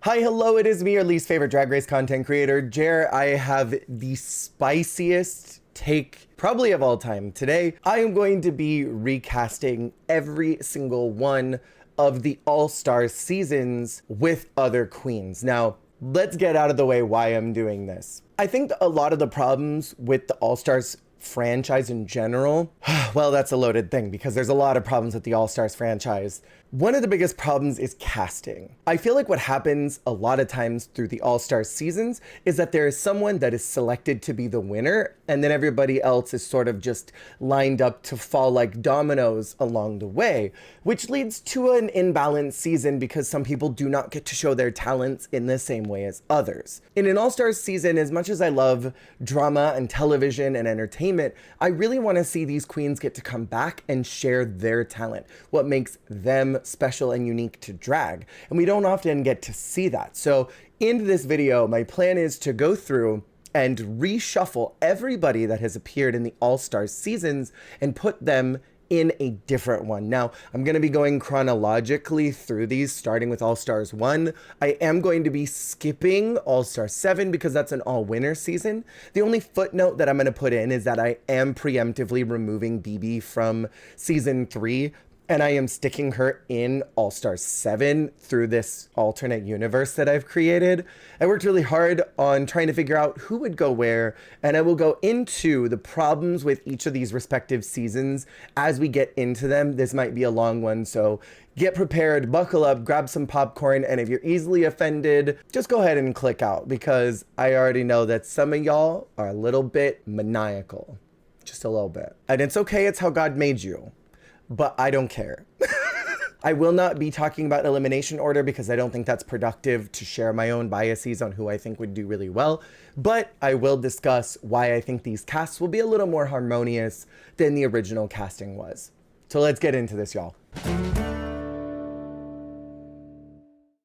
Hi, hello, it is me, your least favorite Drag Race content creator, Jer. I have the spiciest take probably of all time. Today, I am going to be recasting every single one of the All-Stars seasons with other queens. Now, let's get out of the way why I'm doing this. I think a lot of the problems with the All-Stars franchise in general, well, that's a loaded thing because there's a lot of problems with the All-Stars franchise. One of the biggest problems is casting. I feel like what happens a lot of times through the All-Stars seasons is that there is someone that is selected to be the winner, and then everybody else is sort of just lined up to fall like dominoes along the way, which leads to an imbalanced season because some people do not get to show their talents in the same way as others. In an All-Stars season, as much as I love drama and television and entertainment, I really want to see these queens get to come back and share their talent, what makes them special and unique to drag. And we don't often get to see that. So in this video, my plan is to go through and reshuffle everybody that has appeared in the All-Stars seasons and put them in a different one. Now, I'm going to be going chronologically through these, starting with All-Stars 1. I am going to be skipping All-Stars 7 because that's an all-winner season. The only footnote that I'm going to put in is that I am preemptively removing BB from season 3, and I am sticking her in All-Stars 7 through this alternate universe that I've created. I worked really hard on trying to figure out who would go where, and I will go into the problems with each of these respective seasons as we get into them. This might be a long one, so get prepared, buckle up, grab some popcorn, and if you're easily offended, just go ahead and click out because I already know that some of y'all are a little bit maniacal. Just a little bit. And it's okay, it's how God made you. But I don't care. I will not be talking about elimination order because I don't think that's productive to share my own biases on who I think would do really well. But I will discuss why I think these casts will be a little more harmonious than the original casting was. So let's get into this, y'all.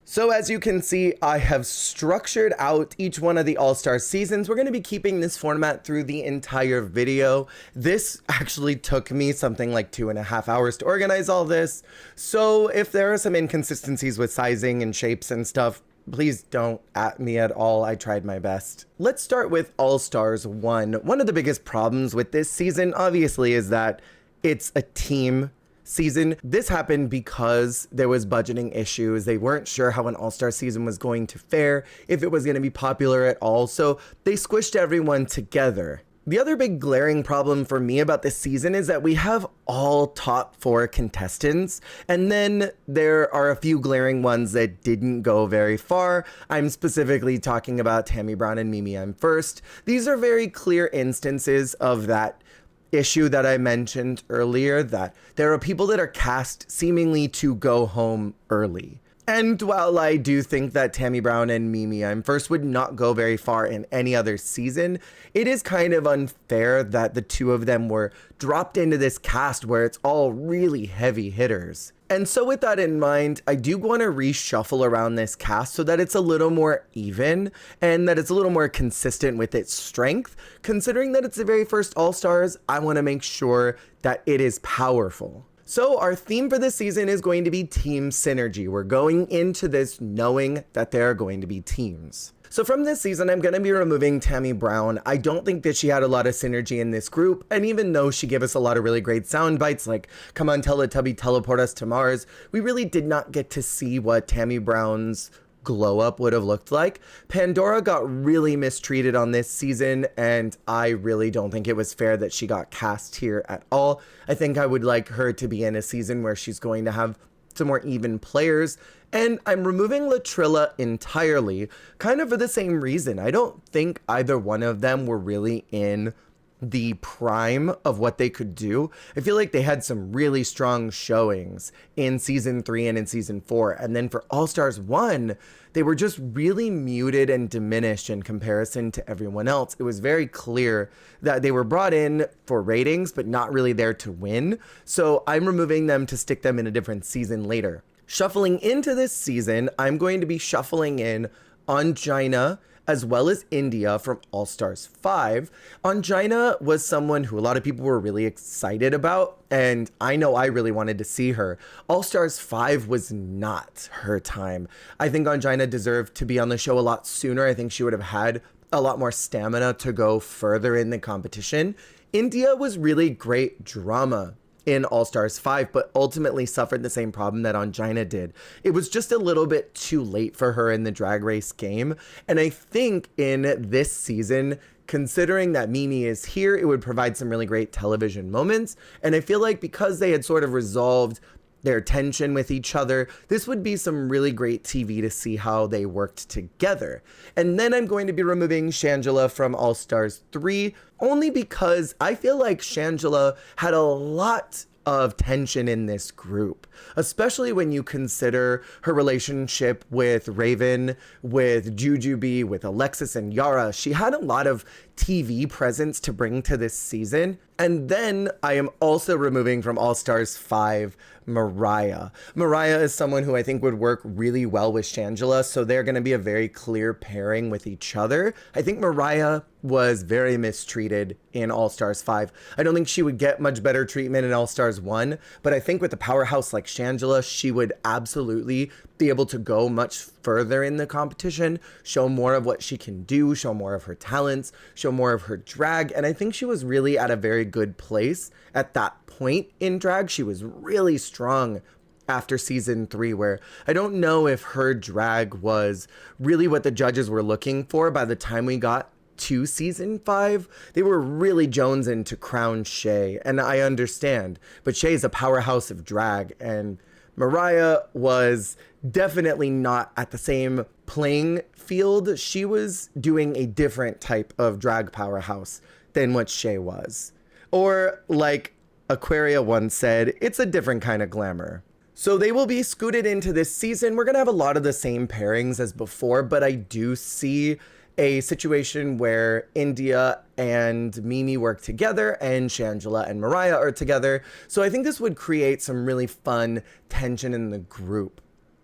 So as you can see, I have structured out each one of the All-Star seasons. We're going to be keeping this format through the entire video. This actually took me something like 2.5 hours to organize all this. So if there are some inconsistencies with sizing and shapes and stuff, please don't at me at all. I tried my best. Let's start with All-Stars 1. One of the biggest problems with this season, obviously, is that it's a team season. This happened because there was budgeting issues. They weren't sure how an All-Star season was going to fare, if it was going to be popular at all, so they squished everyone together. The other big glaring problem for me about this season is that we have all top 4 contestants, and then there are a few glaring ones that didn't go very far. I'm specifically talking about Tammy Brown and Mimi I'm First. These are very clear instances of that issue that I mentioned earlier, that there are people that are cast seemingly to go home early. And while I do think that Tammy Brown and Mimi I'm First would not go very far in any other season, it is kind of unfair that the two of them were dropped into this cast where it's all really heavy hitters. And so with that in mind, I do want to reshuffle around this cast so that it's a little more even and that it's a little more consistent with its strength. Considering that it's the very first All-Stars, I want to make sure that it is powerful. So our theme for this season is going to be team synergy. We're going into this knowing that there are going to be teams. So from this season, I'm going to be removing Tammy Brown. I don't think that she had a lot of synergy in this group, and even though she gave us a lot of really great sound bites like, "Come on Teletubby, teleport us to Mars," we really did not get to see what Tammy Brown's glow up would have looked like. Pandora got really mistreated on this season, and I really don't think it was fair that she got cast here at all. I think I would like her to be in a season where she's going to have some more even players. And I'm removing Latrilla entirely, kind of for the same reason. I don't think either one of them were really in the prime of what they could do. I feel like they had some really strong showings in season 3 and in season 4. And then for All-Stars 1, they were just really muted and diminished in comparison to everyone else. It was very clear that they were brought in for ratings, but not really there to win. So I'm removing them to stick them in a different season later. Shuffling into this season, I'm going to be shuffling in Angina as well as India from All-Stars 5. Ongina was someone who a lot of people were really excited about, and I know I really wanted to see her. All-Stars 5 was not her time. I think Ongina deserved to be on the show a lot sooner. I think she would have had a lot more stamina to go further in the competition. India was really great drama in All-Stars 5, but ultimately suffered the same problem that Ongina did. It was just a little bit too late for her in the Drag Race game. And I think in this season, considering that Mimi is here, it would provide some really great television moments. And I feel like because they had sort of resolved their tension with each other, this would be some really great TV to see how they worked together. And then I'm going to be removing Shangela from All-Stars 3, only because I feel like Shangela had a lot of tension in this group, especially when you consider her relationship with Raven, with Jujubee, with Alexis and Yara. She had a lot of TV presence to bring to this season. And then I am also removing from All-Stars 5 Mariah. Mariah is someone who I think would work really well with Shangela, so they're going to be a very clear pairing with each other. I think Mariah was very mistreated in All-Stars 5. I don't think she would get much better treatment in All-Stars 1, but I think with a powerhouse like Shangela, she would absolutely be able to go much further in the competition, show more of what she can do, show more of her talents, show more of her drag. And I think she was really at a very good place at that point in drag. She was really strong after season 3, where I don't know if her drag was really what the judges were looking for by the time we got to season 5. They were really jonesing to crown Shay, and I understand, but Shay is a powerhouse of drag, and Mariah was definitely not at the same playing field. She was doing a different type of drag powerhouse than what Shay was. Or like Aquaria once said, it's a different kind of glamour. So they will be scooted into this season. We're going to have a lot of the same pairings as before, but I do see a situation where India and Mimi work together and Shangela and Mariah are together. So I think this would create some really fun tension in the group.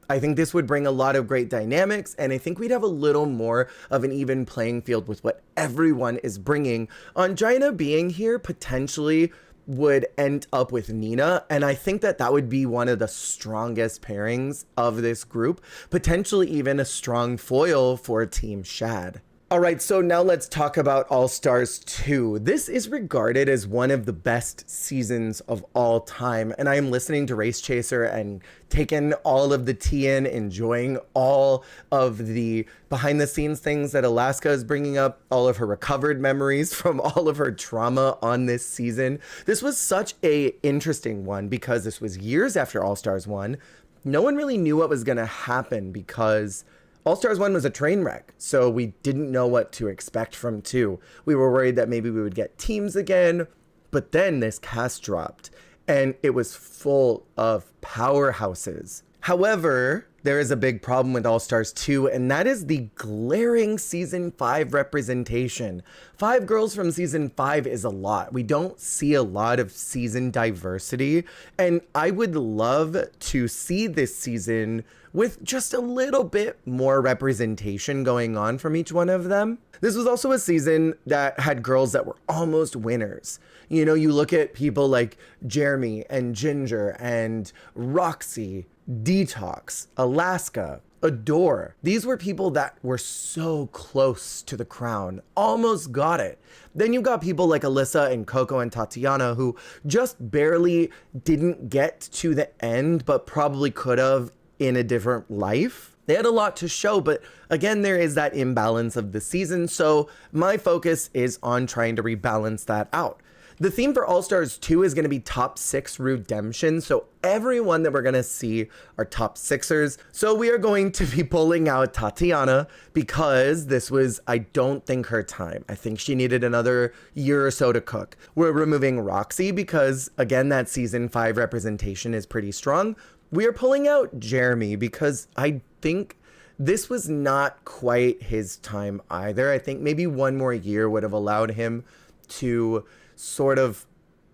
I think this would bring a lot of great dynamics, and I think we'd have a little more of an even playing field with what everyone is bringing. Ongina being here potentially would end up with Nina, and I think that that would be one of the strongest pairings of this group, potentially even a strong foil for Team Shad. All right, so now let's talk about All-Stars 2. This is regarded as one of the best seasons of all time, and I am listening to Race Chaser and taking all of the tea in, enjoying all of the behind-the-scenes things that Alaska is bringing up, all of her recovered memories from all of her trauma on this season. This was such a interesting one because this was years after All-Stars 1. No one really knew what was going to happen because All-Stars 1 was a train wreck, so we didn't know what to expect from 2. We were worried that maybe we would get teams again, but then this cast dropped, and it was full of powerhouses. However, there is a big problem with All-Stars 2, and that is the glaring Season 5 representation. 5 girls from Season 5 is a lot. We don't see a lot of season diversity, and I would love to see this season with just a little bit more representation going on from each one of them. This was also a season that had girls that were almost winners. You know, you look at people like Jeremy and Ginger and Roxy, Detox, Alaska, Adore. These were people that were so close to the crown, almost got it. Then you got people like Alyssa and Coco and Tatiana who just barely didn't get to the end, but probably could have in a different life. They had a lot to show, but again, there is that imbalance of the season, so my focus is on trying to rebalance that out. The theme for All-Stars 2 is going to be top 6 redemption, so everyone that we're going to see are top 6ers. So we are going to be pulling out Tatiana because this was, I don't think, her time. I think she needed another year or so to cook. We're removing Roxy because, again, that season 5 representation is pretty strong. We are pulling out Jeremy because I think this was not quite his time either. I think maybe one more year would have allowed him to sort of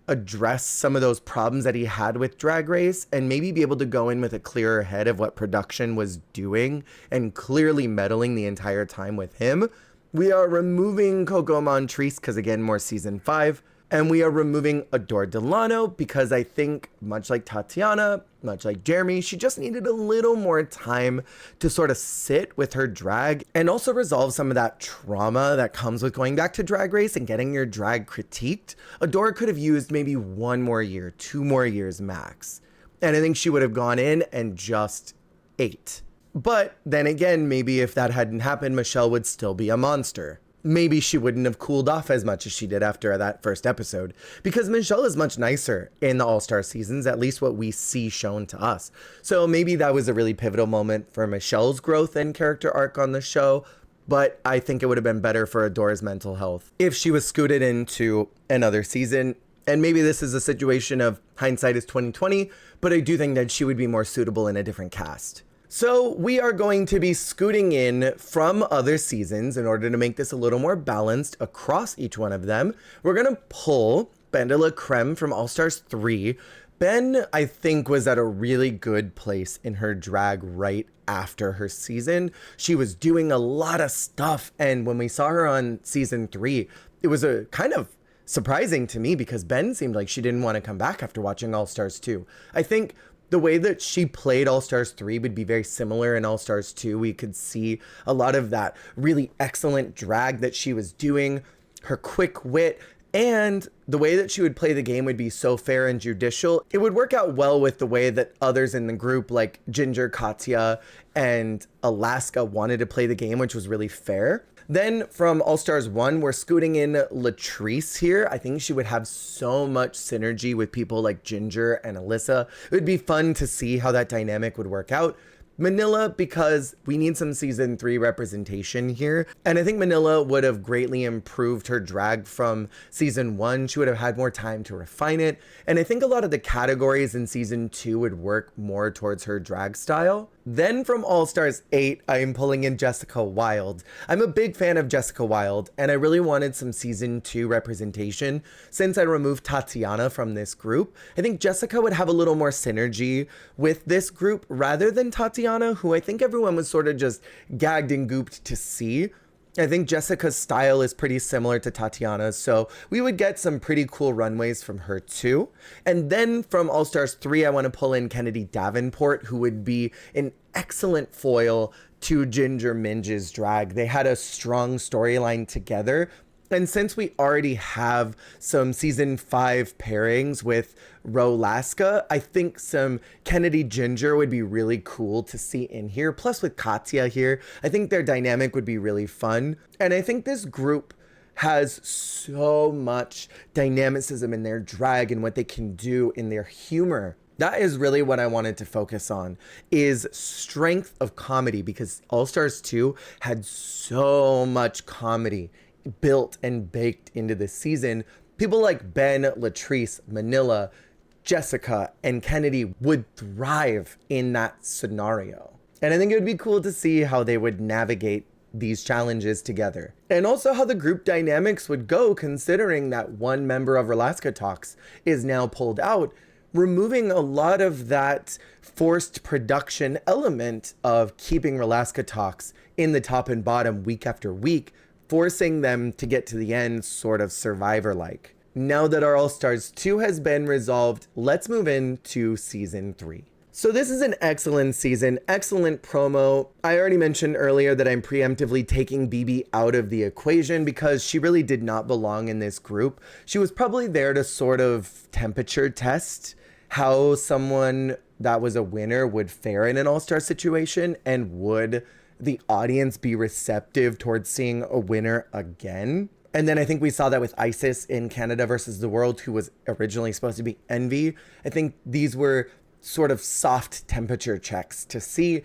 address some of those problems that he had with Drag Race and maybe be able to go in with a clearer head of what production was doing and clearly meddling the entire time with him. We are removing Coco Montrese because, again, more season 5. And we are removing Adore Delano because I think, much like Tatiana, much like Jeremy, she just needed a little more time to sort of sit with her drag and also resolve some of that trauma that comes with going back to Drag Race and getting your drag critiqued. Adore could have used maybe 1 more year, 2 more years max. And I think she would have gone in and just ate. But then again, maybe if that hadn't happened, Michelle would still be a monster. Maybe she wouldn't have cooled off as much as she did after that first episode, because Michelle is much nicer in the All-Star seasons, at least what we see shown to us. So maybe that was a really pivotal moment for Michelle's growth and character arc on the show, but I think it would have been better for Adore's mental health if she was scooted into another season. And maybe this is a situation of hindsight is 2020, but I do think that she would be more suitable in a different cast. So we are going to be scooting in from other seasons in order to make this a little more balanced across each one of them. We're going to pull Ben de la Creme from All-Stars 3. Ben, I think, was at a really good place in her drag right after her season. She was doing a lot of stuff. And when we saw her on season 3, it was a kind of surprising to me because Ben seemed like she didn't want to come back after watching All-Stars 2. I think the way that she played All-Stars 3 would be very similar in All-Stars 2. We could see a lot of that really excellent drag that she was doing, her quick wit, and the way that she would play the game would be so fair and judicial. It would work out well with the way that others in the group, like Ginger, Katya, and Alaska, wanted to play the game, which was really fair. Then from All-Stars 1, we're scooting in Latrice here. I think she would have so much synergy with people like Ginger and Alyssa. It would be fun to see how that dynamic would work out. Manila, because we need some season 3 representation here. And I think Manila would have greatly improved her drag from season 1. She would have had more time to refine it. And I think a lot of the categories in season 2 would work more towards her drag style. Then from All-Stars 8, I am pulling in Jessica Wilde. I'm a big fan of Jessica Wilde, and I really wanted some season 2 representation. Since I removed Tatiana from this group, I think Jessica would have a little more synergy with this group rather than Tatiana, who I think everyone was sort of just gagged and gooped to see. I think Jessica's style is pretty similar to Tatiana's, so we would get some pretty cool runways from her too. And then from All-Stars 3, I want to pull in Kennedy Davenport, who would be an excellent foil to Ginger Minge's drag. They had a strong storyline together. And since we already have some season 5 pairings with Rolaska, I think some Kennedy Ginger would be really cool to see in here. Plus with Katya here, I think their dynamic would be really fun. And I think this group has so much dynamicism in their drag and what they can do in their humor. That is really what I wanted to focus on, is strength of comedy, because All-Stars 2 had so much comedy built and baked into this season. People like Ben, Latrice, Manila, Jessica, and Kennedy would thrive in that scenario. And I think it would be cool to see how they would navigate these challenges together. And also how the group dynamics would go, considering that one member of Rolaska Talks is now pulled out, removing a lot of that forced production element of keeping Rolaska Talks in the top and bottom week after week, forcing them to get to the end sort of Survivor-like. Now that our All-Stars 2 has been resolved, let's move into season 3. So this is an excellent season, excellent promo. I already mentioned earlier that I'm preemptively taking BB out of the equation because she really did not belong in this group. She was probably there to sort of temperature test how someone that was a winner would fare in an All-Star situation, and would the audience be receptive towards seeing a winner again. And then I think we saw that with Isis in Canada versus the World, who was originally supposed to be Envy. I think these were sort of soft temperature checks to see,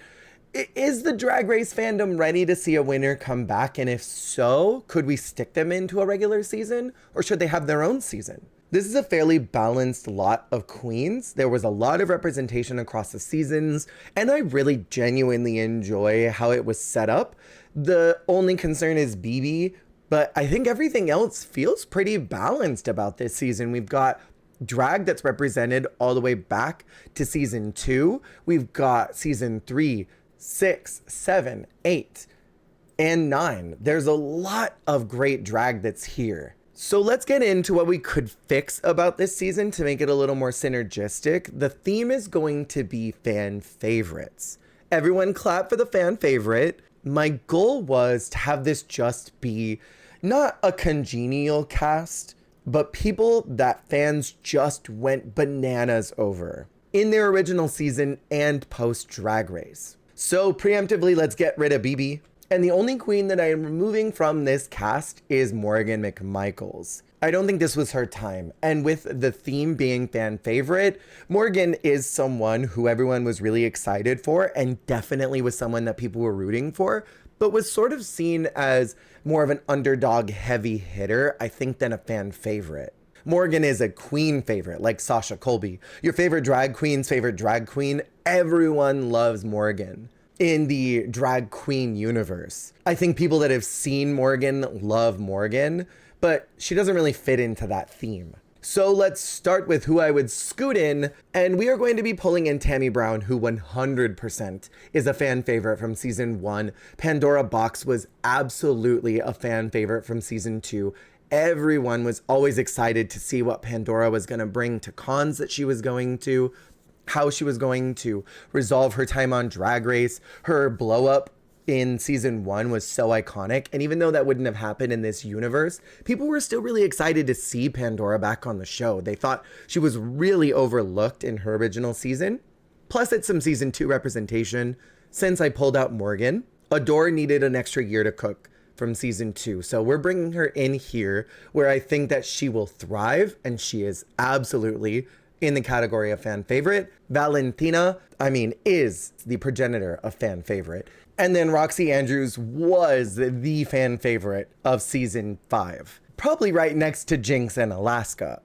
is the Drag Race fandom ready to see a winner come back? And if so, could we stick them into a regular season, or should they have their own season? This is a fairly balanced lot of queens. There was a lot of representation across the seasons, and I really genuinely enjoy how it was set up. The only concern is BB, but I think everything else feels pretty balanced about this season. We've got drag that's represented all the way back to season 2. We've got season 3, 6, 7, 8. and 9. There's a lot of great drag that's here. So let's get into what we could fix about this season to make it a little more synergistic. The theme is going to be fan favorites. Everyone clap for the fan favorite. My goal was to have this just be not a congenial cast, but people that fans just went bananas over in their original season and post Drag Race. So preemptively, let's get rid of BB. And the only queen that I am removing from this cast is Morgan McMichaels. I don't think this was her time. And with the theme being fan favorite, Morgan is someone who everyone was really excited for and definitely was someone that people were rooting for, but was sort of seen as more of an underdog heavy hitter, I think, than a fan favorite. Morgan is a queen favorite, like Sasha Colby. Your favorite drag queen's favorite drag queen, everyone loves Morgan in the drag queen universe. I think people that have seen Morgan love Morgan, but she doesn't really fit into that theme. So let's start with who I would scoot in, and we are going to be pulling in Tammy Brown, who 100% is a fan favorite from season 1. Pandora Box was absolutely a fan favorite from season 2. Everyone was always excited to see what Pandora was going to bring to cons that she was going to, how she was going to resolve her time on Drag Race. Her blow up in season 1 was so iconic. And even though that wouldn't have happened in this universe, people were still really excited to see Pandora back on the show. They thought she was really overlooked in her original season. Plus it's some season 2 representation. Since I pulled out Morgan, Adore needed an extra year to cook from season 2. So we're bringing her in here where I think that she will thrive, and she is absolutely in the category of fan favorite. Valentina, is the progenitor of fan favorite. And then Roxy Andrews was the fan favorite of season 5. Probably right next to Jinx and Alaska.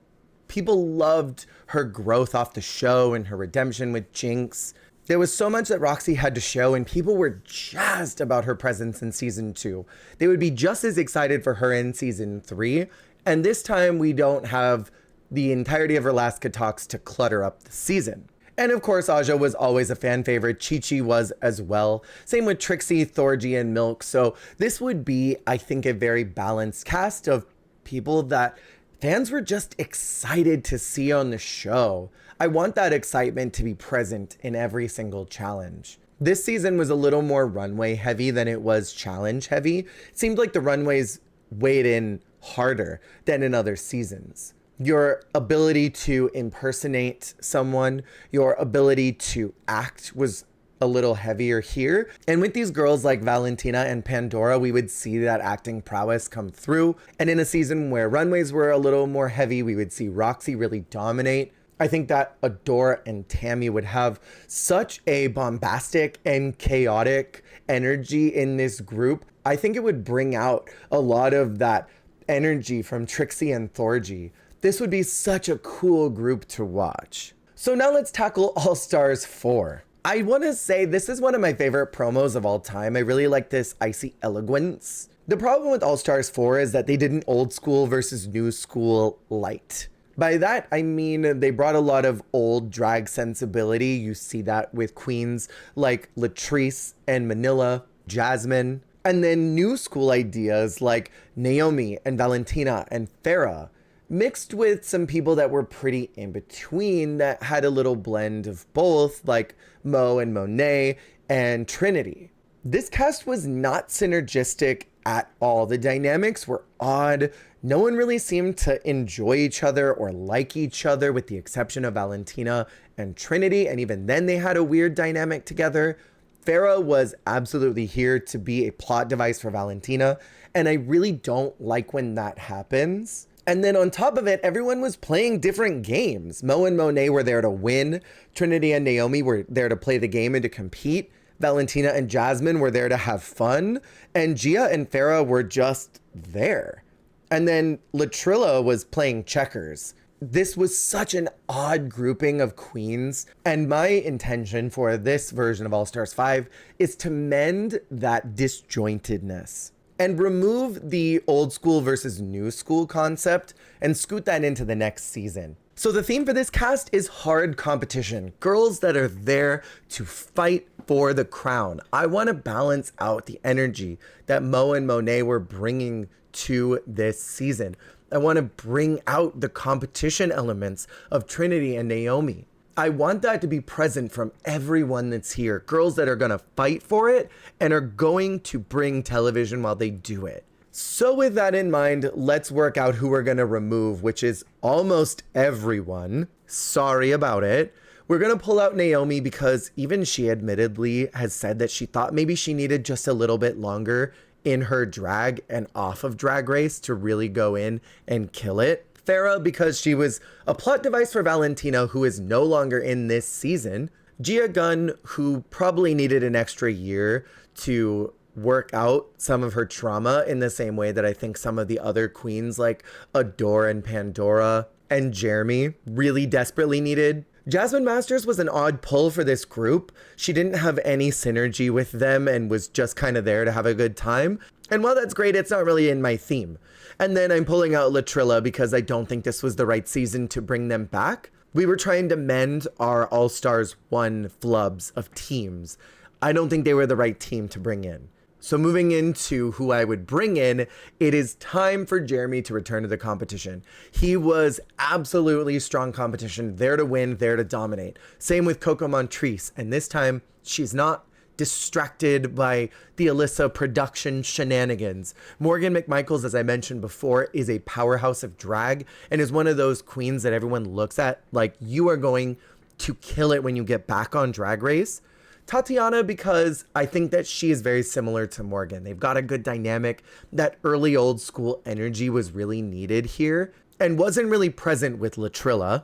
People loved her growth off the show and her redemption with Jinx. There was so much that Roxy had to show, and people were jazzed about her presence in season 2. They would be just as excited for her in season 3. And this time we don't have the entirety of her Alaska talks to clutter up the season. And of course, Aja was always a fan favorite. Chi-Chi was as well. Same with Trixie, Thorgy, and Milk. So this would be, I think, a very balanced cast of people that fans were just excited to see on the show. I want that excitement to be present in every single challenge. This season was a little more runway heavy than it was challenge heavy. It seemed like the runways weighed in harder than in other seasons. Your ability to impersonate someone, your ability to act was a little heavier here. And with these girls like Valentina and Pandora, we would see that acting prowess come through. And in a season where runways were a little more heavy, we would see Roxy really dominate. I think that Adore and Tammy would have such a bombastic and chaotic energy in this group. I think it would bring out a lot of that energy from Trixie and Thorgy. This would be such a cool group to watch. So now let's tackle All-Stars 4. I want to say this is one of my favorite promos of all time. I really like this icy elegance. The problem with All-Stars 4 is that they did an old school versus new school light. By that, I mean they brought a lot of old drag sensibility. You see that with queens like Latrice and Manila, Jasmine, and then new school ideas like Naomi and Valentina and Farrah, mixed with some people that were pretty in between that had a little blend of both, like Mo and Monet and Trinity. This cast was not synergistic at all. The dynamics were odd. No one really seemed to enjoy each other or like each other, with the exception of Valentina and Trinity, and even then they had a weird dynamic together. Farrah was absolutely here to be a plot device for Valentina, and I really don't like when that happens. And then on top of it, everyone was playing different games. Mo and Monet were there to win. Trinity and Naomi were there to play the game and to compete. Valentina and Jasmine were there to have fun. And Gia and Farrah were just there. And then Latrilla was playing checkers. This was such an odd grouping of queens. And my intention for this version of All-Stars 5 is to mend that disjointedness and remove the old school versus new school concept and scoot that into the next season. So the theme for this cast is hard competition, girls that are there to fight for the crown. I want to balance out the energy that Mo and Monet were bringing to this season. I want to bring out the competition elements of Trinity and Naomi. I want that to be present from everyone that's here. Girls that are going to fight for it and are going to bring television while they do it. So with that in mind, let's work out who we're going to remove, which is almost everyone. Sorry about it. We're going to pull out Naomi because even she admittedly has said that she thought maybe she needed just a little bit longer in her drag and off of Drag Race to really go in and kill it. Farrah, because she was a plot device for Valentina, who is no longer in this season. Gia Gunn, who probably needed an extra year to work out some of her trauma in the same way that I think some of the other queens like Adore and Pandora and Jeremy really desperately needed. Jasmine Masters was an odd pull for this group. She didn't have any synergy with them and was just kind of there to have a good time. And while that's great, it's not really in my theme. And then I'm pulling out Latrilla because I don't think this was the right season to bring them back. We were trying to mend our All-Stars 1 flubs of teams. I don't think they were the right team to bring in. So moving into who I would bring in, it is time for Jeremy to return to the competition. He was absolutely strong competition, there to win, there to dominate. Same with Coco Montrese, and this time she's not distracted by the Alyssa production shenanigans. Morgan McMichaels, as I mentioned before, is a powerhouse of drag and is one of those queens that everyone looks at like you are going to kill it when you get back on Drag Race. Tatiana, because I think that she is very similar to Morgan. They've got a good dynamic. That early old school energy was really needed here and wasn't really present with Latrilla.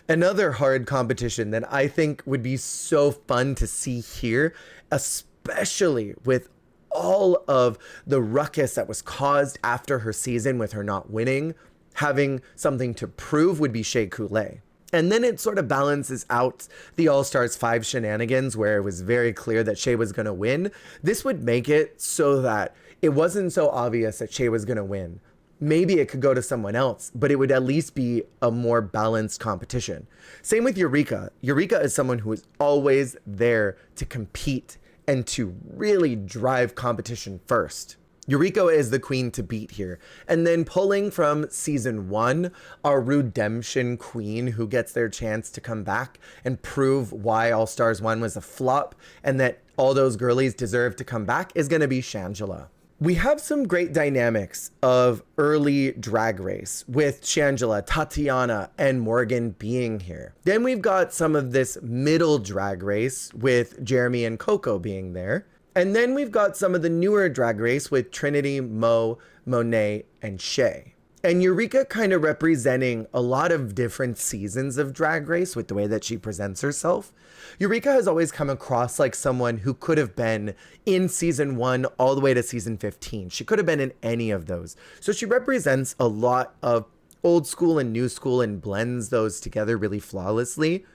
Another hard competition that I think would be so fun to see here, especially with all of the ruckus that was caused after her season with her not winning, having something to prove, would be Shea Coulee. And then it sort of balances out the All-Stars 5 shenanigans where it was very clear that Shea was going to win. This would make it so that it wasn't so obvious that Shea was going to win. Maybe it could go to someone else, but it would at least be a more balanced competition. Same with Eureka. Eureka is someone who is always there to compete and to really drive competition first. Eureka is the queen to beat here. And then pulling from season 1, our redemption queen who gets their chance to come back and prove why All-Stars 1 was a flop and that all those girlies deserve to come back is going to be Shangela. We have some great dynamics of early Drag Race with Shangela, Tatiana, and Morgan being here. Then we've got some of this middle Drag Race with Jeremy and Coco being there. And then we've got some of the newer Drag Race with Trinity, Mo, Monet, and Shea. And Eureka kind of representing a lot of different seasons of Drag Race with the way that she presents herself. Eureka has always come across like someone who could have been in season 1 all the way to season 15. She could have been in any of those. So she represents a lot of old school and new school and blends those together really flawlessly.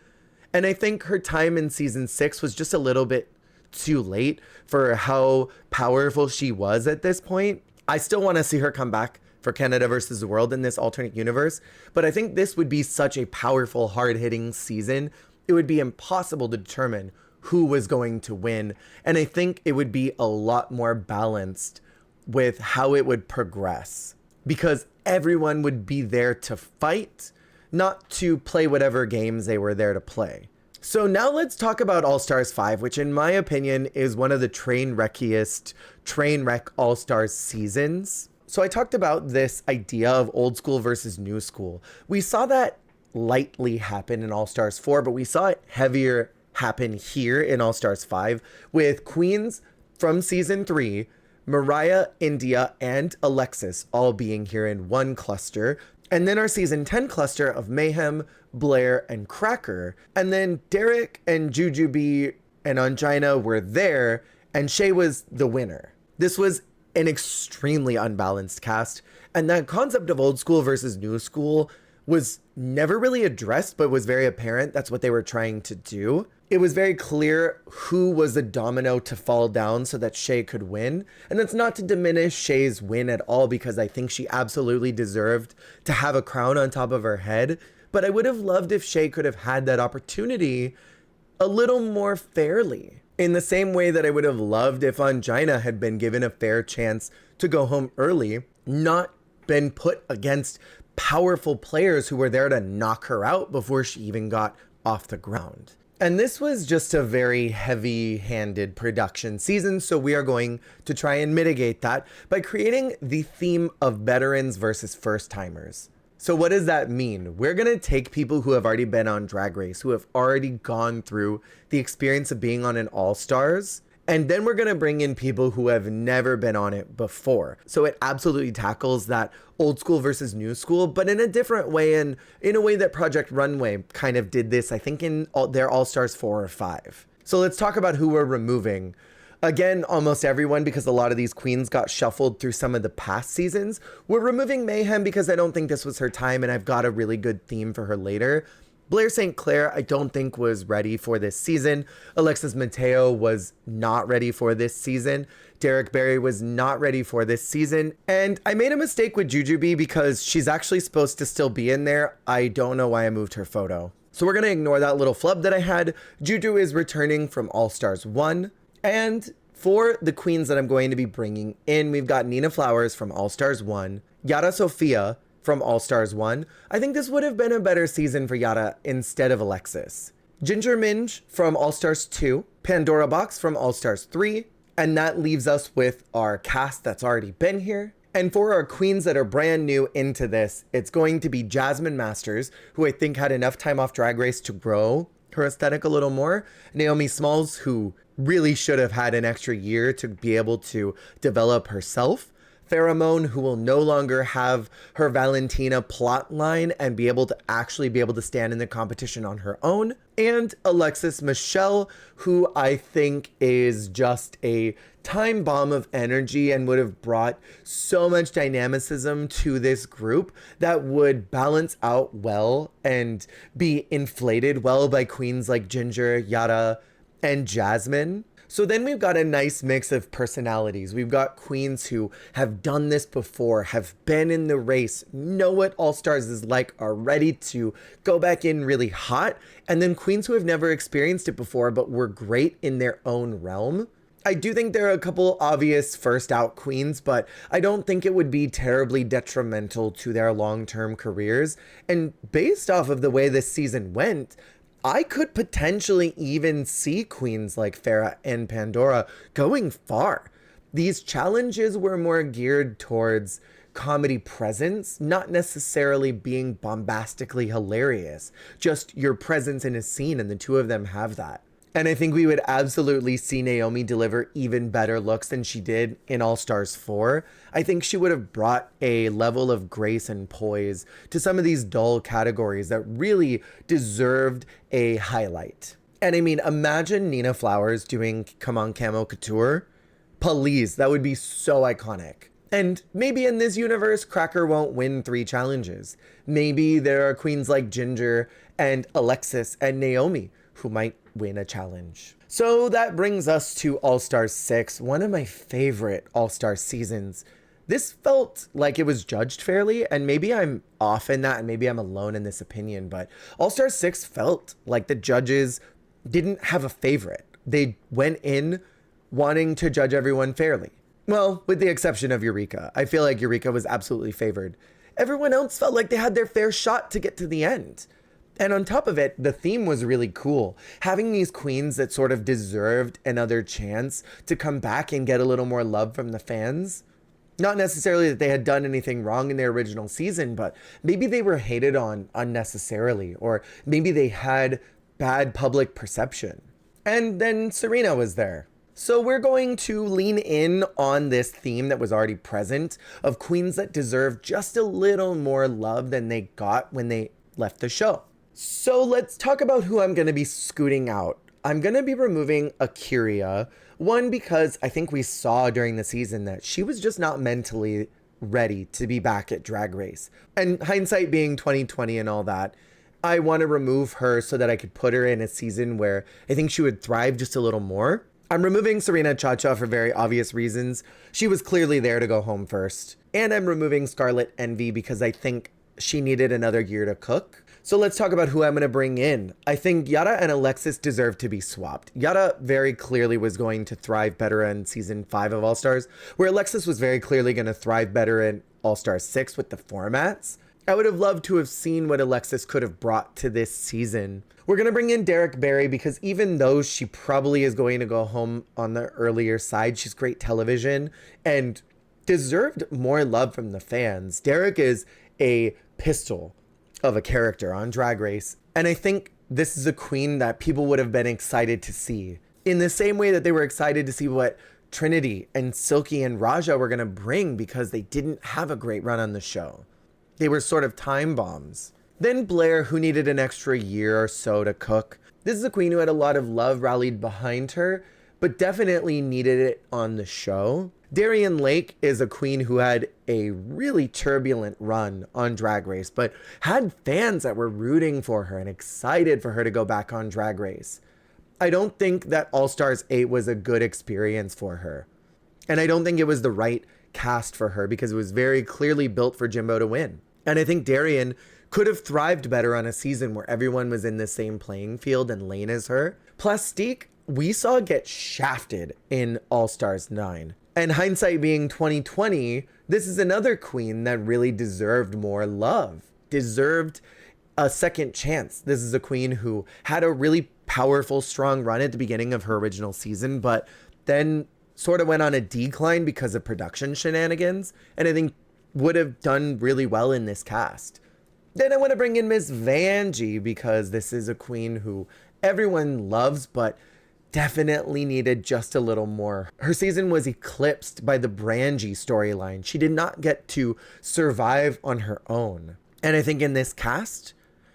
And I think her time in season 6 was just a little bit too late for how powerful she was at this point. I still want to see her come back for Canada versus the World in this alternate universe, but I think this would be such a powerful, hard-hitting season. It would be impossible to determine who was going to win, and I think it would be a lot more balanced with how it would progress because everyone would be there to fight, not to play whatever games they were there to play. So now let's talk about All-Stars 5, which in my opinion is one of the train wreck All-Stars seasons. So I talked about this idea of old school versus new school. We saw that lightly happen in All-Stars 4, but we saw it heavier happen here in All-Stars 5 with queens from season 3, Mariah, India, and Alexis all being here in one cluster. And then our season 10 cluster of Mayhem, Blair, and Cracker. And then Derek and Jujubee and Angina were there, and Shea was the winner. This was an extremely unbalanced cast, and that concept of old school versus new school was never really addressed, but was very apparent. That's what they were trying to do. It was very clear who was the domino to fall down so that Shea could win. And that's not to diminish Shea's win at all, because I think she absolutely deserved to have a crown on top of her head. but I would have loved if Shea could have had that opportunity a little more fairly. In the same way that I would have loved if Angina had been given a fair chance to go home early, not been put against powerful players who were there to knock her out before she even got off the ground. And this was just a very heavy-handed production season, so we are going to try and mitigate that by creating the theme of veterans versus first-timers. So what does that mean? We're gonna take people who have already been on Drag Race, who have already gone through the experience of being on an All-Stars, and then we're gonna bring in people who have never been on it before. So it absolutely tackles that old school versus new school, but in a different way, and in a way that Project Runway kind of did this, I think in their All-Stars 4 or 5. So let's talk about who we're removing. Again, almost everyone, because a lot of these queens got shuffled through some of the past seasons. We're removing Mayhem because I don't think this was her time, and I've got a really good theme for her later. Blair St. Clair, I don't think was ready for this season. Alexis Mateo was not ready for this season. Derek Barry was not ready for this season. And I made a mistake with Jujubee because she's actually supposed to still be in there. I don't know why I moved her photo. So we're gonna ignore that little flub that I had. Juju is returning from All-Stars 1. And for the queens that I'm going to be bringing in, we've got Nina Flowers from All-Stars 1, Yara Sofia from All-Stars 1. I think this would have been a better season for Yara instead of Alexis. Ginger Minj from All-Stars 2, Pandora Box from All-Stars 3, and that leaves us with our cast that's already been here. And for our queens that are brand new into this, it's going to be Jasmine Masters, who I think had enough time off Drag Race to grow her aesthetic a little more. Naomi Smalls, who really should have had an extra year to be able to develop herself. Pheromone, who will no longer have her Valentina plot line and be able to stand in the competition on her own. And Alexis Michelle, who I think is just a time bomb of energy and would have brought so much dynamicism to this group that would balance out well and be inflated well by queens like Ginger, Yara, and Jasmine. So then we've got a nice mix of personalities. We've got queens who have done this before, have been in the race, know what All-Stars is like, are ready to go back in really hot, and then queens who have never experienced it before but were great in their own realm. I do think there are a couple obvious first out queens, but I don't think it would be terribly detrimental to their long-term careers. And based off of the way this season went, I could potentially even see queens like Farrah and Pandora going far. These challenges were more geared towards comedy presence, not necessarily being bombastically hilarious, just your presence in a scene, and the two of them have that. And I think we would absolutely see Naomi deliver even better looks than she did in All-Stars 4. I think she would have brought a level of grace and poise to some of these dull categories that really deserved a highlight. And I mean, imagine Nina Flowers doing Come On Camo Couture. Please, that would be so iconic. And maybe in this universe, Cracker won't win 3 challenges. Maybe there are queens like Ginger and Alexis and Naomi who might win a challenge. So that brings us to All-Stars 6, one of my favorite All-Star seasons. This felt like it was judged fairly, and maybe I'm off in that, and maybe I'm alone in this opinion, but All-Stars 6 felt like the judges didn't have a favorite. They went in wanting to judge everyone fairly. Well, with the exception of Eureka. I feel like Eureka was absolutely favored. Everyone else felt like they had their fair shot to get to the end. And on top of it, the theme was really cool. Having these queens that sort of deserved another chance to come back and get a little more love from the fans. Not necessarily that they had done anything wrong in their original season, but maybe they were hated on unnecessarily, or maybe they had bad public perception. And then Serena was there. So we're going to lean in on this theme that was already present of queens that deserve just a little more love than they got when they left the show. So let's talk about who I'm going to be scooting out. I'm going to be removing Akira. One, because I think we saw during the season that she was just not mentally ready to be back at Drag Race. And hindsight being 2020 and all that, I want to remove her so that I could put her in a season where I think she would thrive just a little more. I'm removing Serena Chacha for very obvious reasons. She was clearly there to go home first. And I'm removing Scarlet Envy because I think she needed another year to cook. So let's talk about who I'm going to bring in. I think Yara and Alexis deserve to be swapped. Yara very clearly was going to thrive better in season 5 of All-Stars, where Alexis was very clearly going to thrive better in All-Stars 6 with the formats. I would have loved to have seen what Alexis could have brought to this season. We're going to bring in Derek Barry because even though she probably is going to go home on the earlier side, she's great television and deserved more love from the fans. Derek is a pistol of a character on Drag Race, and I think this is a queen that people would have been excited to see. In the same way that they were excited to see what Trinity and Silky and Raja were going to bring because they didn't have a great run on the show. They were sort of time bombs. Then Blair, who needed an extra year or so to cook. This is a queen who had a lot of love rallied behind her, but definitely needed it on the show. Darian Lake is a queen who had a really turbulent run on Drag Race, but had fans that were rooting for her and excited for her to go back on Drag Race. I don't think that All-Stars 8 was a good experience for her. And I don't think it was the right cast for her because it was very clearly built for Jimbo to win. And I think Darian could have thrived better on a season where everyone was in the same playing field and lane as her. Plastique, we saw get shafted in All-Stars 9. And hindsight being 2020, this is another queen that really deserved more love, deserved a second chance. This is a queen who had a really powerful, strong run at the beginning of her original season, but then sort of went on a decline because of production shenanigans, and I think would have done really well in this cast. Then I want to bring in Miss Vanjie because this is a queen who everyone loves, but definitely needed just a little more. Her season was eclipsed by the Brangie storyline. She did not get to survive on her own. And I think in this cast,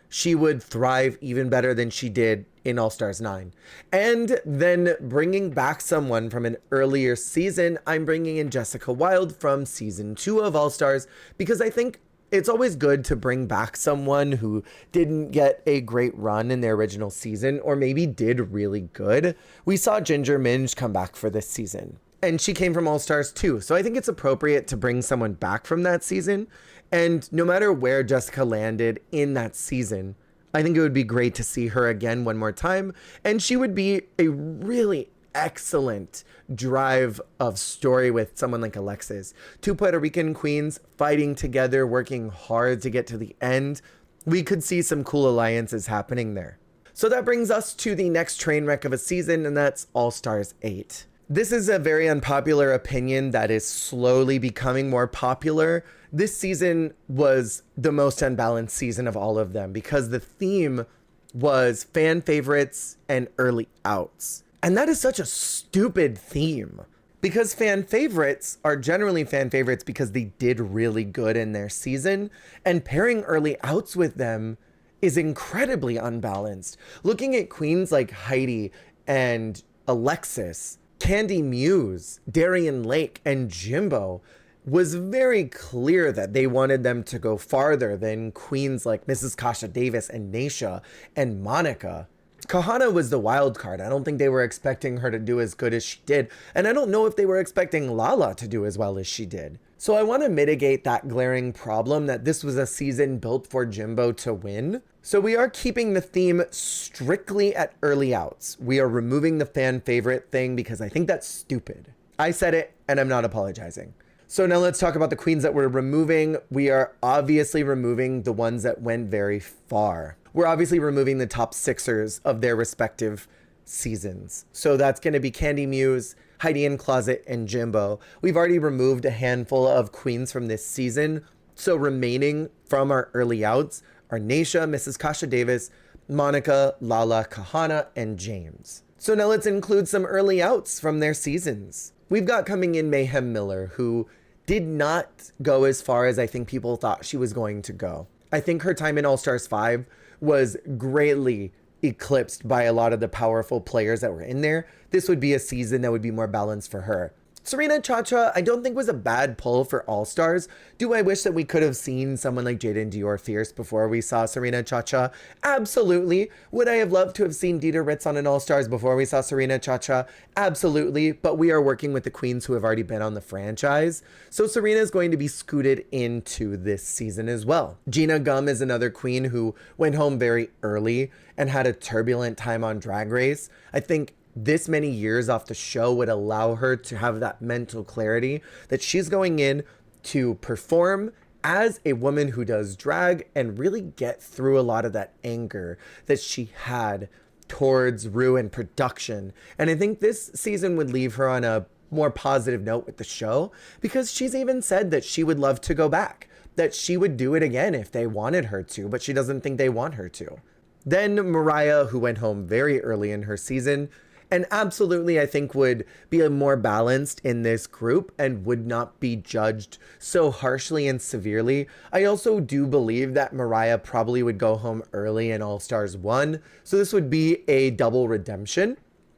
she would thrive even better than she did in All-Stars 9. And then bringing back someone from an earlier season, I'm bringing in Jessica Wilde from season 2 of All-Stars because I think it's always good to bring back someone who didn't get a great run in their original season or maybe did really good. We saw Ginger Minj come back for this season, and she came from All-Stars 2. So I think it's appropriate to bring someone back from that season. And no matter where Jessica landed in that season, I think it would be great to see her again one more time. And she would be a really excellent drive of story with someone like Alexis. Two Puerto Rican queens fighting together, working hard to get to the end. We could see some cool alliances happening there. So that brings us to the next train wreck of a season, and that's All-Stars 8. This is a very unpopular opinion that is slowly becoming more popular. This season was the most unbalanced season of all of them because the theme was fan favorites and early outs. And that is such a stupid theme because fan favorites are generally fan favorites because they did really good in their season, and pairing early outs with them is incredibly unbalanced. Looking at queens like Heidi and Alexis, Candy Muse, Darian Lake, and Jimbo was very clear that they wanted them to go farther than queens like Mrs. Kasha Davis and Naysha and Monica. Kahana was the wild card. I don't think they were expecting her to do as good as she did. And I don't know if they were expecting Lala to do as well as she did. So I want to mitigate that glaring problem that this was a season built for Jimbo to win. So we are keeping the theme strictly at early outs. We are removing the fan favorite thing because I think that's stupid. I said it and I'm not apologizing. So now let's talk about the queens that we're removing. We are obviously removing the ones that went very far. We're obviously removing the top sixers of their respective seasons. So that's going to be Candy Muse, Heidi N Closet, and Jimbo. We've already removed a handful of queens from this season. So remaining from our early outs are Naysha, Mrs. Kasha Davis, Monica, Lala, Kahana, and James. So now let's include some early outs from their seasons. We've got coming in Mayhem Miller, who did not go as far as I think people thought she was going to go. I think her time in All-Stars 5 was greatly eclipsed by a lot of the powerful players that were in there. This would be a season that would be more balanced for her. Serena Chacha, I don't think was a bad pull for All-Stars. Do I wish that we could have seen someone like Jaden Dior Fierce before we saw Serena Chacha? Absolutely. Would I have loved to have seen Dieter Ritz on an All-Stars before we saw Serena Chacha? Absolutely. But we are working with the queens who have already been on the franchise. So Serena is going to be scooted into this season as well. Gina Gum is another queen who went home very early and had a turbulent time on Drag Race. I think this many years off the show would allow her to have that mental clarity that she's going in to perform as a woman who does drag and really get through a lot of that anger that she had towards Rue and production. And I think this season would leave her on a more positive note with the show, because she's even said that she would love to go back, that she would do it again if they wanted her to, but she doesn't think they want her to. Then Mariah, who went home very early in her season, and absolutely, I think, would be more balanced in this group and would not be judged so harshly and severely. I also do believe that Mariah probably would go home early in All-Stars 1, so this would be a double redemption.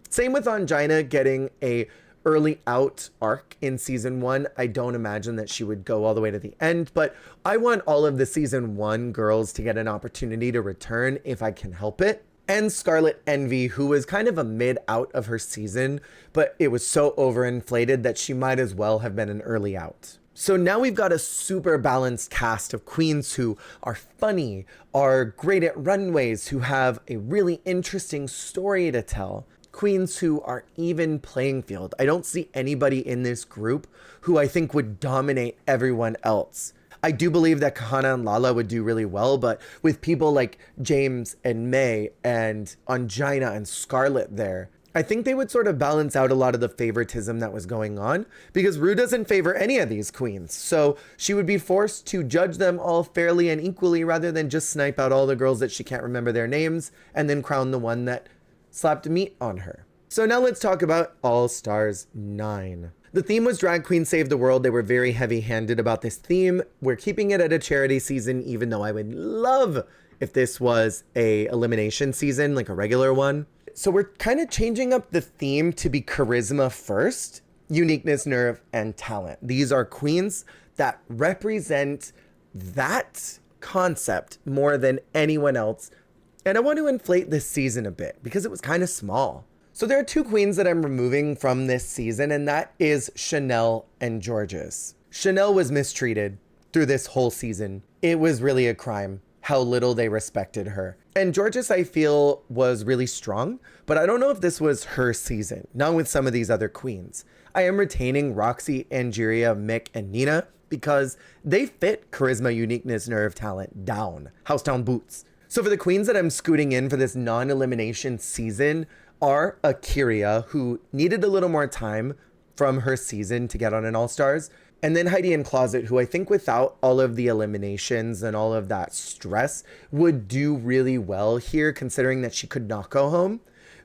Same with Ongina getting a early out arc in season 1. I don't imagine that she would go all the way to the end, but I want all of the season 1 girls to get an opportunity to return if I can help it. And Scarlet Envy, who was kind of a mid out of her season, but it was so overinflated that she might as well have been an early out. So now we've got a super balanced cast of queens who are funny, are great at runways, who have a really interesting story to tell. Queens who are even playing field. I don't see anybody in this group who I think would dominate everyone else. I do believe that Kahana and Lala would do really well, but with people like James and May and Ongina and Scarlet there, I think they would sort of balance out a lot of the favoritism that was going on, because Rue doesn't favor any of these queens. So she would be forced to judge them all fairly and equally rather than just snipe out all the girls that she can't remember their names and then crown the one that slapped meat on her. So now let's talk about All-Stars 9. The theme was Drag Queen Save the World. They were very heavy-handed about this theme. We're keeping it at a charity season, even though I would love if this was a elimination season, like a regular one. So we're kind of changing up the theme to be charisma first, uniqueness, nerve, and talent. These are queens that represent that concept more than anyone else. And I want to inflate this season a bit because it was kind of small. So there are two queens that I'm removing from this season, and that is Chanel and Georges. Chanel was mistreated through this whole season. It was really a crime how little they respected her. And Georges, I feel, was really strong, but I don't know if this was her season, not with some of these other queens. I am retaining Roxy, Angeria, Mick, and Nina because they fit charisma, uniqueness, nerve, talent down. House down boots. So for the queens that I'm scooting in for this non-elimination season are Akiria, who needed a little more time from her season to get on an All-Stars, and then Heidi in Closet, who I think without all of the eliminations and all of that stress would do really well here, considering that she could not go home.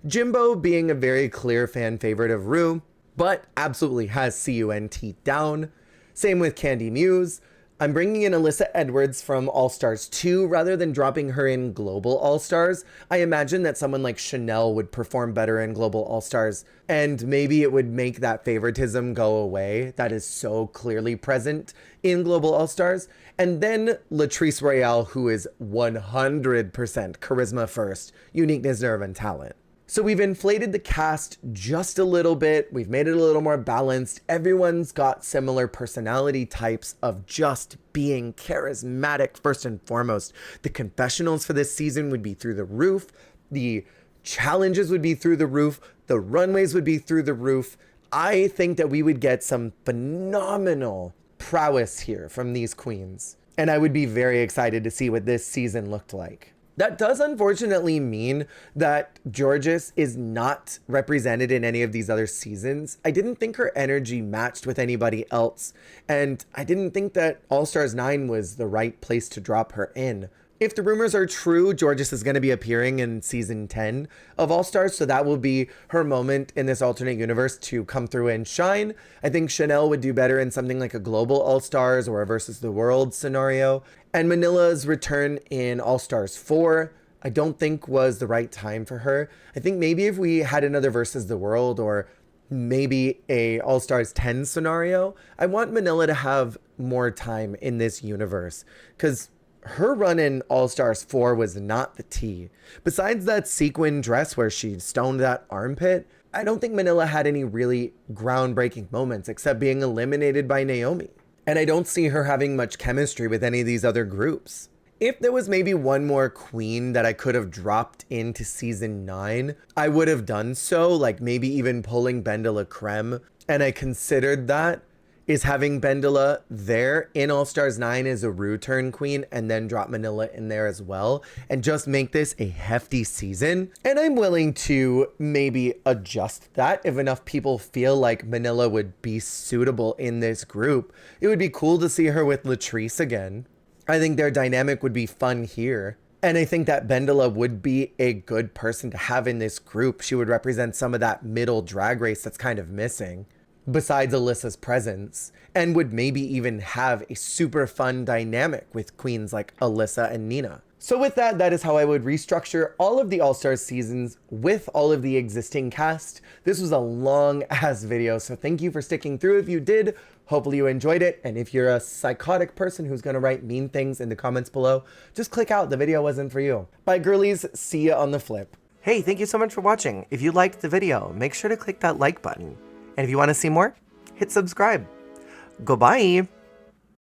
Jimbo being a very clear fan favorite of Rue, but absolutely has CUNT down. Same with Candy Muse. I'm bringing in Alyssa Edwards from All-Stars 2 rather than dropping her in Global All-Stars. I imagine that someone like Chanel would perform better in Global All-Stars, and maybe it would make that favoritism go away that is so clearly present in Global All-Stars. And then Latrice Royale, who is 100% charisma first, uniqueness, nerve, and talent. So we've inflated the cast just a little bit. We've made it a little more balanced. Everyone's got similar personality types of just being charismatic first and foremost. The confessionals for this season would be through the roof. The challenges would be through the roof. The runways would be through the roof. I think that we would get some phenomenal prowess here from these queens. And I would be very excited to see what this season looked like. That does unfortunately mean that Georges is not represented in any of these other seasons. I didn't think her energy matched with anybody else, and I didn't think that All-Stars 9 was the right place to drop her in. If the rumors are true, Georges is going to be appearing in season 10 of All-Stars, so that will be her moment in this alternate universe to come through and shine. I think Chanel would do better in something like a global All-Stars or a versus the world scenario. And Manila's return in All-Stars 4, I don't think was the right time for her. I think maybe if we had another versus the world or maybe a All-Stars 10 scenario, I want Manila to have more time in this universe, because her run in All-Stars 4 was not the tea. Besides that sequin dress where she stoned that armpit, I don't think Manila had any really groundbreaking moments except being eliminated by Naomi. And I don't see her having much chemistry with any of these other groups. If there was maybe one more queen that I could have dropped into season 9, I would have done so, like maybe even pulling Bendela Creme. And I considered that, is having Bendela there in All-Stars 9 as a return queen and then drop Manila in there as well and just make this a hefty season. And I'm willing to maybe adjust that if enough people feel like Manila would be suitable in this group. It would be cool to see her with Latrice again. I think their dynamic would be fun here. And I think that Bendela would be a good person to have in this group. She would represent some of that middle drag race that's kind of missing, besides Alyssa's presence, and would maybe even have a super fun dynamic with queens like Alyssa and Nina. So with that, that is how I would restructure all of the All-Stars seasons with all of the existing cast. This was a long ass video, so thank you for sticking through if you did. Hopefully you enjoyed it, and if you're a psychotic person who's gonna write mean things in the comments below, just click out, the video wasn't for you. Bye girlies, see ya on the flip. Hey, thank you so much for watching. If you liked the video, make sure to click that like button. And if you want to see more, hit subscribe. Goodbye.